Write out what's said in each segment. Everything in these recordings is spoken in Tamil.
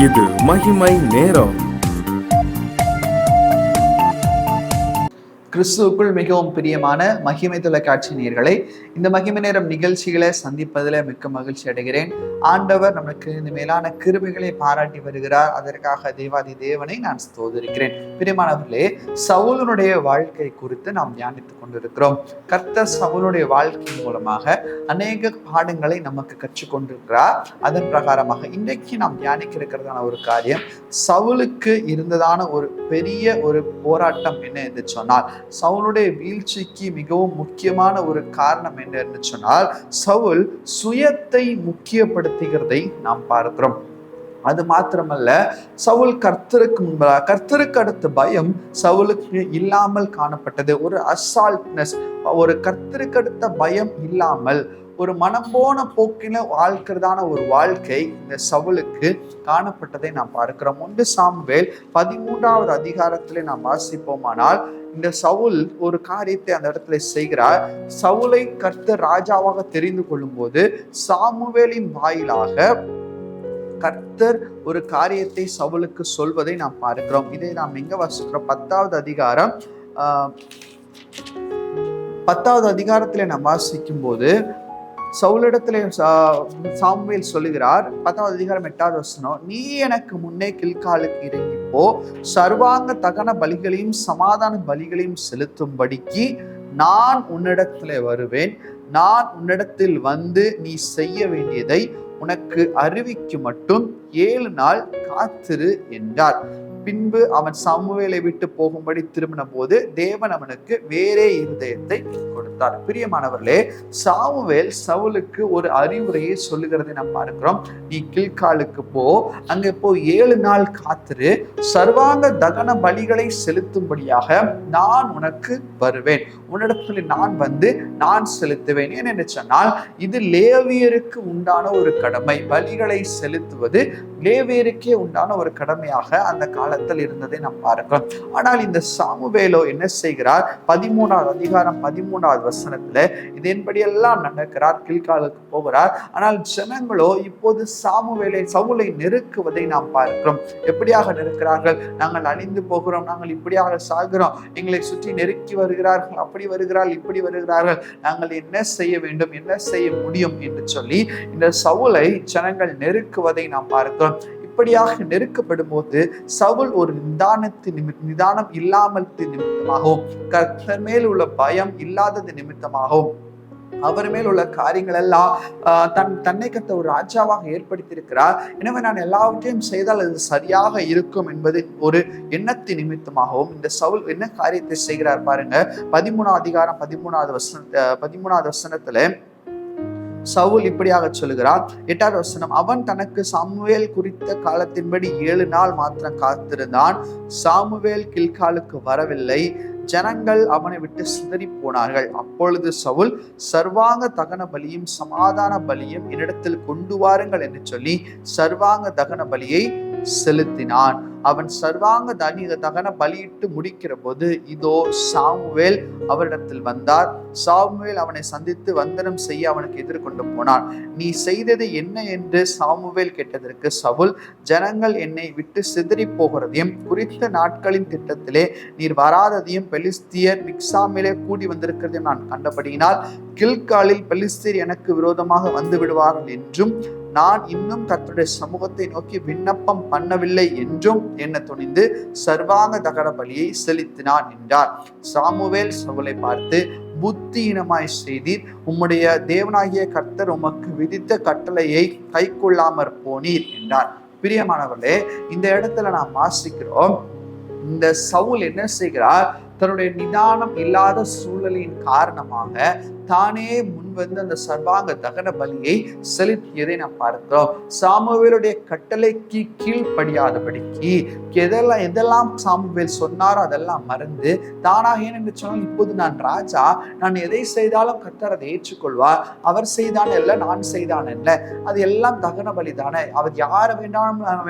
இது மகிமை நேரம். கிறிஸ்துவுக்குள் மிகவும் பிரியமான மகிமை தொலைக்காட்சி நேயர்களை, இந்த மகிமை நேரம் நிகழ்ச்சிகளை சந்திப்பதில் மிக்க மகிழ்ச்சி அடைகிறேன். ஆண்டவர் நமக்கு இந்த மேலான கிருபைகளை பாராட்டி வருகிறார். அதற்காக தேவாதி தேவனை நான் ஸ்தோத்திரிக்கிறேன். பிரியமானவர்களே, சவுலனுடைய வாழ்க்கை குறித்து நாம் தியானித்துக் கொண்டிருக்கிறோம். கர்த்தர் சவுலனுடைய வாழ்க்கை மூலமாக அநேக பாடங்களை நமக்கு கற்றுக்கொண்டிருக்கிறார். அதன் பிரகாரமாக இன்றைக்கு நாம் தியானிக்க இருக்கிறதான ஒரு காரியம், சவுலுக்கு இருந்ததான ஒரு பெரிய ஒரு போராட்டம் என்ன என்று சொன்னால், சவுலுடைய வீழ்ச்சிக்கு மிகவும் முக்கியமான ஒரு காரணம் என்ன என்று சொன்னால், சவுல் சுயத்தை முக்கியப்படுத்துகிறதை நாம் பார்க்கிறோம். அது மாத்திரமல்ல, சவுல் கர்த்தருக்கு முன்பதாக, கர்த்தருக்கு அடுத்த பயம் சவுலுக்கு இல்லாமல் காணப்பட்டது. ஒரு அசால்ட்னஸ், ஒரு கர்த்தருக்கு அடுத்த பயம் இல்லாமல் ஒரு மனம் போன போக்கில வாழ்க்கிறதான ஒரு வாழ்க்கை இந்த சவுலுக்கு காணப்பட்டதை நாம் பார்க்கிறோம். 1 சாமுவேல் 13வது அதிகாரத்திலே நாம் வாசிப்போமானால், இந்த சவுல் ஒரு காரியத்தை அந்த இடத்துல செய்கிறார். சவுலை கர்த்தர் ராஜாவாக தெரிந்து கொள்ளும் போது சாமுவேலின் வாயிலாக கர்த்தர் ஒரு காரியத்தை சவுலுக்கு சொல்வதை நாம் பார்க்கிறோம். இதை நாம் எங்க வாசிக்கிறோம்? 10வது அதிகாரத்திலே நாம் வாசிக்கும் போது சவுலிடத்திலே சாமுவேல் சொல்லுகிறார். 10வது அதிகாரம் 8வது வசனம், நீ எனக்கு முன்னே கில்காலுக்கு இறங்கிப்போ, சர்வாங்க தகன பலிகளையும் சமாதான பலிகளையும் செலுத்தும்படிக்கு நான் உன்னிடத்திலே வருவேன். நான் உன்னிடத்தில் வந்து நீ செய்ய வேண்டியதை உனக்கு அறிவிக்கு மட்டும் 7 நாள் காத்திரு என்றார். பின்பு அவன் சாமுவேலை விட்டு போகும்படி திரும்பின போது தேவன் அவனுக்கு வேறே இருதயத்தை கொடுத்தார். பிரியமானவர்களே, சாமுவேல் சவுலுக்கு ஒரு அறிவுரையை சொல்லுகிறதை நாம் பார்க்கிறோம். நீ கில்காலுக்கு போ, அங்கே போய் 7 நாள் காத்திரு, சர்வாங்க தகன பலிகளை செலுத்தும்படியாக நான் உனக்கு வருவேன். உன்னிடத்தில் நான் வந்து நான் செலுத்துவேன். ஏனென்று சொன்னால், இது லேவியருக்கு உண்டான ஒரு கடமை. பலிகளை செலுத்துவது லேவியருக்கே உண்டான ஒரு கடமையாக அந்த காலத்தில் இருந்ததை நாம் பார்க்கிறோம். ஆனால் இந்த சாமுவேலோ என்ன செய்கிறார்? 13வது அதிகாரம் 13வது வசனத்துல இதன்படியெல்லாம் நடக்கிறார். கில்காலுக்கு போகிறார். ஆனால் ஜனங்களோ இப்போது சவுலை நெருக்குவதை நாம் பார்க்கிறோம். எப்படியாக நெருக்கிறார்கள்? நாங்கள் அழிந்து போகிறோம், நாங்கள் இப்படியாக சாகிறோம், எங்களை சுற்றி நெருக்கி வருகிறார்கள், அப்படி வருகிறார்கள், இப்படி வருகிறார்கள், நாங்கள் என்ன செய்ய வேண்டும், என்ன செய்ய முடியும் என்று சொல்லி இந்த சவுலை ஜனங்கள் நெருக்குவதை நாம் பார்க்கிறோம். இப்படியாக நெருக்கப்படும் போது சவுல் ஒரு நிதானம் இல்லாமல் நிமித்தமாகவும், கர்த்தர் மேல் உள்ள பயம் இல்லாதது நிமித்தமாகவும், அவர் மேல் உள்ள காரியங்கள் எல்லாம் தன்னை கத்த ஒரு ராஜாவாக ஏற்படுத்தியிருக்கிறார். எனவே நான் எல்லாவற்றையும் செய்தால் அது சரியாக இருக்கும் என்பது ஒரு எண்ணத்தின் நிமித்தமாகவும் இந்த சவுல் என்ன காரியத்தை செய்கிறார் பாருங்க. 13வது அதிகாரம் 13வது வசனத்துல சவுல் இப்படியாக சொல்லுகிறார். 8வது வசனம், அவன் தனக்கு சாமுவேல் குறித்த காலத்தின்படி 7 நாள் மாத்திரம் காத்திருந்தான். சாமுவேல் கில்காலுக்கு வரவில்லை. ஜனங்கள் அவனை விட்டு சிதறி போனார்கள். அப்பொழுது சவுல், சர்வாங்க தகன பலியும் சமாதான பலியும் என்னிடத்தில் கொண்டு வாருங்கள் என்று சொல்லி சர்வாங்க தகன பலியை செலுத்தினான். அவன் சர்வாங்க தகன பலியிட்டு முடிக்கிற போது இதோ சாமுவேல் அவரிடத்தில் வந்தார். சாமுவேல் அவனை சந்தித்து வந்தனம் செய்ய அவனுக்கு எதிர்கொண்டு போனான். நீ செய்தது என்ன என்று சாமுவேல் கேட்டதற்கு சவுல், ஜனங்கள் என்னை விட்டு சிதறி போகிறதையும் குறித்த நாட்களின் திட்டத்திலே நீர் வராததையும் பெலிஸ்தியர் மிக்சாமிலே கூடி வந்திருக்கிறதையும் நான் கண்டபடியினால் கில்காலில் பெலிஸ்தியர் எனக்கு விரோதமாக வந்து விடுவார்கள் என்றும் நான் இன்னும் கர்த்தருடைய சமூகத்தை நோக்கி விண்ணப்பம் பண்ணவில்லை என்றும் என்ன துணிந்து சர்வாங்க தகன பலியை செலுத்தினான் என்றார். சாமுவேல் சவுலை பார்த்து, புத்தியினமாய் செய்தீர், உம்முடைய தேவனாகிய கர்த்தர் உமக்கு விதித்த கட்டளையை கை கொள்ளாமற் போனீர் என்றார். பிரியமானவர்களே, இந்த இடத்துல நாம் வாசிக்கிறோம், இந்த சவுல் என்ன செய்கிறார்? தன்னுடைய நிதானம் இல்லாத சூழலின் காரணமாக தானே முன்வந்து அந்த சர்வாங்க தகன பலியை செலுத்தியதை நாம் பார்க்கிறோம். சாமுவேலுடைய கட்டளைக்கு கீழ்ப்படியாதபடிக்கு எதெல்லாம் சாமுவேல் சொன்னாரோ அதெல்லாம் மறந்து தானாக, ஏனென்று சொன்னால் இப்போது நான் ராஜா, நான் எதை செய்தாலும் கர்த்தர் அதை ஏற்றுக்கொள்வார், அவர் செய்தான் அல்ல, நான் செய்தான் அல்ல, அது எல்லாம் தகன பலி தானே, அவர் யார்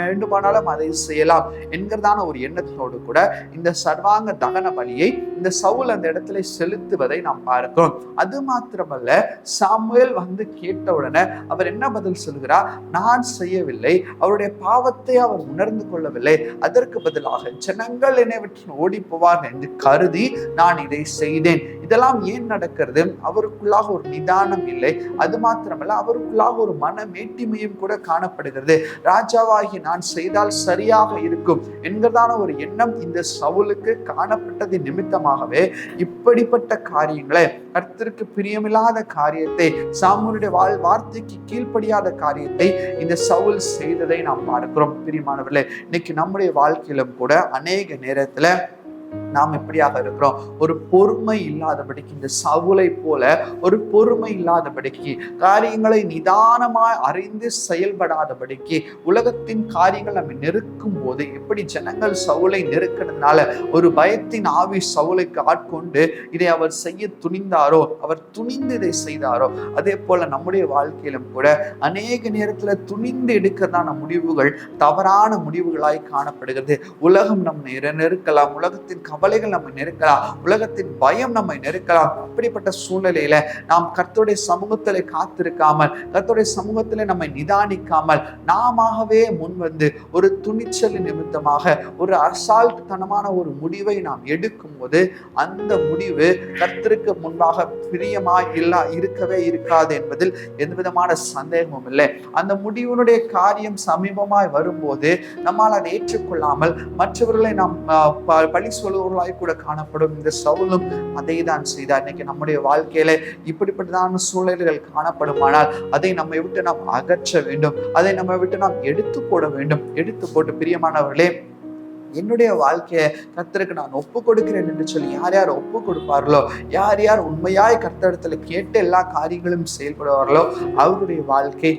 வேண்டுமானாலும் அதை செய்யலாம் என்கிறதான ஒரு எண்ணத்தோடு கூட இந்த சர்வாங்க தகன பலியை இந்த சவுல் அந்த இடத்துல செலுத்துவதை நாம் பார்க்கிறோம். அது மாத்திரமல்ல, சாமுவேல் வந்து கேட்டவுடனே அவர் என்ன பதில் சொல்கிறார்? நான் செய்யவில்லை. அவருடைய பாவத்தை அவர் உணர்ந்து கொள்ளவில்லை. அதற்கு பதிலாக ஜனங்கள் என்னை விட்டு ஓடி போவார் என்று கருதி நான் இதை செய்தேன். இதெல்லாம் ஏன் நடக்கிறது? அவருக்குள்ளாக ஒரு நிதானம் இல்லை. அது மாத்திரமல்ல, அவருக்குள்ளாக ஒரு மன மேட்டிமையும் கூட காணப்படுகிறது. ராஜாவாகி நான் செய்தால் சரியாக இருக்கும் என்கிறதான ஒரு எண்ணம் இந்த சவுலுக்கு காணப்பட்டது நிமித்தமாகவே இப்படிப்பட்ட காரியங்களை, கர்த்தருக்கு பிரியமில்லாத காரியத்தை, சாமுவேலுடைய வார்த்தைக்கு கீழ்ப்படியாத காரியத்தை இந்த சவுல் செய்ததை நாம் பார்க்கிறோம். பிரியமானவர்களே, இன்னைக்கு நம்முடைய வாழ்க்கையிலும் கூட அநேக நேரத்துல நாம் எப்படியாக இருக்கிறோம்? ஒரு பொறுமை இல்லாதபடிக்கு, இந்த சவுலை போல ஒரு பொறுமை இல்லாதபடிக்கு, காரியங்களை நிதானமாய் அறிந்து செயல்படாதபடிக்கு, உலகத்தின் காரியங்கள் நம்ம நெருக்கும் போது எப்படி ஜனங்கள் சவுலை நெருக்கிறதுனால ஒரு பயத்தின் ஆவி சவுலுக்கு ஆட்கொண்டு இதை அவர் செய்ய துணிந்தாரோ, அவர் துணிந்து இதை செய்தாரோ, அதே போல நம்முடைய வாழ்க்கையிலும் கூட அநேக நேரத்துல துணிந்து எடுக்கிறதான முடிவுகள் தவறான முடிவுகளாய் காணப்படுகிறது. உலகம் நம்ம நெருக்கலாம், உலகத்தின் கவலைகள் நம்மை நெருக்கலாம், உலகத்தின் பயம் நம்மை நெருக்கலாம். அப்படிப்பட்ட சூழ்நிலையில நாம் கர்த்தருடைய சமூகத்திலே காத்திருக்காமல், கர்த்தருடைய சமூகத்திலே நம்மை நிதானிக்காமல், நாமவே முன் வந்து ஒரு துணிச்சல் நிமித்தமாக ஒரு அசால்ட் தனமான ஒரு முடிவை நாம் எடுக்கும் போது அந்த முடிவு கர்த்தருக்கு முன்பாக பிரியமாய் இருக்கவே இருக்காது என்பதில் எந்த விதமான சந்தேகமும் இல்லை. அந்த முடிவினுடைய காரியம் சமீபமாய் வரும்போது நம்மால் அதை ஏற்றுக்கொள்ளாமல் மற்றவர்களை நாம் பழி சொல்லுவர்களாய் கூட காணப்படும். இந்த சவுலும் அதை தான் செய்தார். இன்னைக்கு நம்முடைய வாழ்க்கையில இப்படிப்பட்டதான சூழ்நிலைகள் காணப்படுமானால் அதை நம்மை விட்டு நாம் அகற்ற வேண்டும், அதை நம்மை விட்டு நாம் எடுத்து போட வேண்டும். எடுத்து போட்டு, பிரியமானவர்களே, என்னுடைய வாழ்க்கையை கர்த்தருக்கு நான் ஒப்பு கொடுக்கிறேன் என்று சொல்லி யார் யார் ஒப்பு கொடுப்பார்களோ, யார் யார் உண்மையாய் கர்த்தரிடத்துல கேட்டு எல்லா காரியங்களும் செயல்படுவார்களோ, அவருடைய வாழ்க்கை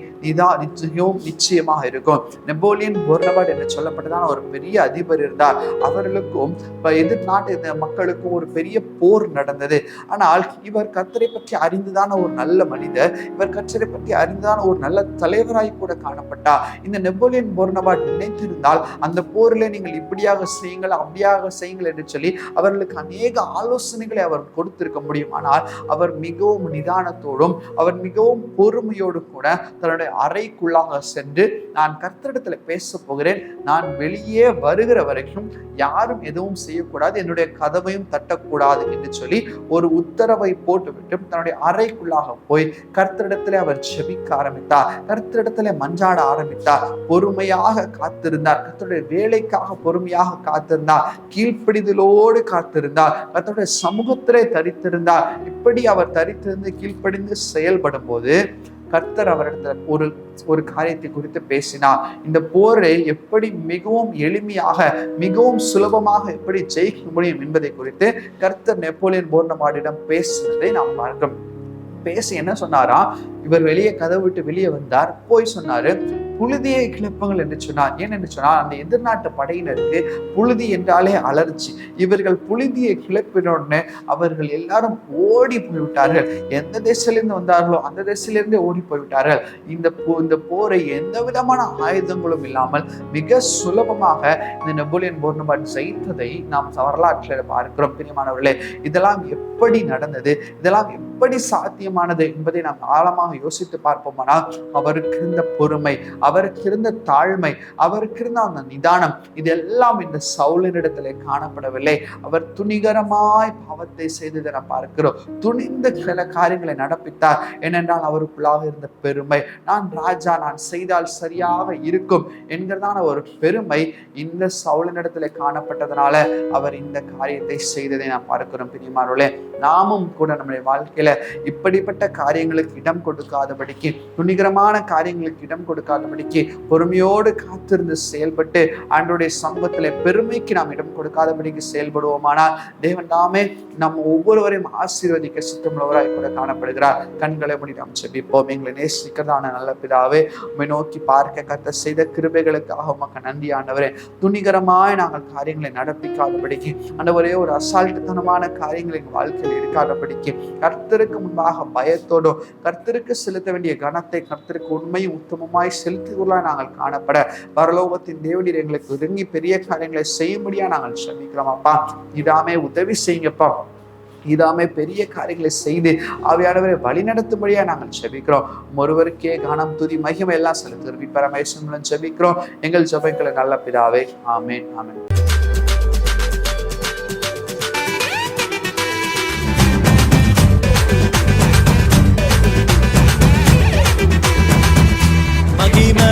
நிச்சயமாக இருக்கும். நெப்போலியன் போனபார்ட் என்று சொல்லப்பட்டதான ஒரு பெரிய அதிபர் இருந்தார். அவர்களுக்கும் எதிர்நாட்டு மக்களுக்கும் ஒரு பெரிய போர் நடந்தது. ஆனால் இவர் கர்த்தரை பற்றி அறிந்துதான ஒரு நல்ல மனிதர், இவர் கர்த்தரை பற்றி அறிந்துதான ஒரு நல்ல தலைவராய் கூட காணப்பட்டார். இந்த நெப்போலியன் போனபார்ட் நினைத்திருந்தால் அந்த போரில் நீங்கள் இப்படியாக செய்யுங்கள், அப்படியாக செய்யுங்கள் என்று சொல்லி அவர்களுக்கு அநேக ஆலோசனைகளை அவர் கொடுத்திருக்க முடியும். ஆனால் அவர் மிகவும் நிதானத்தோடும் அவர் மிகவும் பொறுமையோடும் கூட தன்னுடைய அறைக்குள்ளாக சென்று, நான் கர்த்தரிடத்துல பேச போகிறேன், நான் வெளியே வருகிற வரைக்கும் யாரும் எதுவும் செய்யக்கூடாது, என்னுடைய கதவையும் தட்டக்கூடாது என்று சொல்லி ஒரு உத்தரவை போட்டுவிட்டு தன்னுடைய அறைக்குள்ளாக போய் கர்த்தரிடத்துல அவர் ஜெபிக்க ஆரம்பித்தார். கர்த்தரிடத்துல மன்றாட ஆரம்பித்தார். பொறுமையாக காத்திருந்தார். கர்த்தருடைய வேலைக்காக பொறுமையாக காத்திருந்தார். கீழ்ப்படிதலோடு காத்திருந்தார். கர்த்தருடைய சமூகத்திலே தரித்திருந்தார். இப்படி அவர் தரித்திருந்து கீழ்ப்படிந்து செயல்படும் போது கர்த்தர் அவரிடத்துல ஒரு காரியத்தை குறித்து பேசினார். இந்த போரை எப்படி மிகவும் எளிமையாக, மிகவும் சுலபமாக எப்படி ஜெயிக்க முடியும் என்பதை குறித்து கர்த்தர் நெப்போலியன் போனபார்ட்டிடம் பேசினதை நாம் பார்க்கிறோம். பேசி என்ன சொன்னாரா? இவர் வெளியே கதவு விட்டு வெளியே வந்தார். போய் சொன்னாரு, புழுதியை கிளப்புங்கள் என்று சொன்னார். ஏன் என்று சொன்னால், அந்த எதிர்நாட்டு படையினருக்கு புழுதி என்றாலே அலர்ச்சி. இவர்கள் புழுதியை கிளப்பினோடனே அவர்கள் எல்லாரும் ஓடி போய்விட்டார்கள். எந்த தேசத்திலிருந்து வந்தார்களோ அந்த தேசத்திலிருந்தே ஓடி போய்விட்டார்கள். இந்த போரை எந்த விதமான ஆயுதங்களும் இல்லாமல் மிக சுலபமாக இந்த நெப்போலியன் போனபார்ட் ஜெயித்ததை நாம் வரலாற்றில் பார்க்கிறோம். பிரியமானவர்களே, இதெல்லாம் எப்படி நடந்தது, இதெல்லாம் எப்படி சாத்தியமானது என்பதை நாம் ஆழமாக யோசித்து பார்ப்போமானால், அவருக்கு இருந்த பொறுமை, அவருக்கு இருந்த தாழ்மை, அவருக்கு இருந்த அந்த நிதானம், இதெல்லாம் இந்த சவுலினிடத்திலே காணப்படவில்லை. அவர் துணிகரமாய் பாவத்தை செய்ததை நாம் பார்க்கிறோம். துணிந்த சில காரியங்களை நடப்பித்தார். ஏனென்றால் அவருக்குள்ளாக இருந்த பெருமை, நான் ராஜா, நான் செய்தால் சரியாக இருக்கும் என்கிறதான ஒரு பெருமை இந்த சவுலினிடத்திலே காணப்பட்டதனால அவர் இந்த காரியத்தை செய்ததை நாம் பார்க்கிறோம். பிரியமானவர்களே, நாமும் கூட நம்முடைய வாழ்க்கையில இப்படிப்பட்ட காரியங்களுக்கு இடம் கொடுக்காதபடிக்கு, துணிகரமான காரியங்களுக்கு இடம் கொடுக்காதபடிக்கு, பொறுமையோடு காத்திருந்து செயல்பட்டு ஆண்டவருடைய சமூகத்திலே பெருமைக்கு நாம் இடம் கொடுக்காதபடிக்கு செயல்படுவோமானால் தேவன் தாமே நம்ம ஒவ்வொருவரையும் ஆசீர்வதிக்க சித்தமுள்ளவராய் கூட காணப்படுகிறார். கண்களை மூடி நாம் ஜெபிப்போம். எங்களை நேசிக்கிறதான நல்ல பிதாவே, உம்மை நோக்கி பார்க்க கர்த்தர் செய்த கிருபைகளுக்காக உமக்கு நன்றி ஆண்டவரே. துணிகரமாய் நாங்கள் காரியங்களை நடப்பிக்காதபடிக்கு, ஆண்டவரே, ஒரு அசால்ட்டுத்தனமான காரியங்கள் எங்கள் வாழ்க்கையில் இருக்காதபடிக்கு, கர்த்தருக்கு முன்பாக பயத்தோடும் கர்த்தருக்கு செலுத்த வேண்டிய கனத்தை கர்த்தருக்கு உண்மையும் உத்தமமாய் செலுத்துவர்களாய் நாங்கள் காணப்பட பரலோகத்தின் தேவனீர் எங்களுக்கு ஒதுங்கி பெரிய காரியங்களை செய்யும்படியா நாங்கள் செபிக்கிறோம். அப்பா, இதாமே உதவி செய்யுங்கப்பா. இதாமே பெரிய காரியங்களை செய்து ஆவியானவரை வழிநடத்தும்படியா நாங்கள் ஜெபிக்கிறோம். ஒருவருக்கே கனம் துதி மகிமை எல்லாம் செலுத்துகிறோம். பரமேஸ்வரன் மூலம் ஜெபிக்கிறோம் எங்கள் ஜெபங்களை நல்ல பிதாவே. ஆமென், ஆமென். மகிமை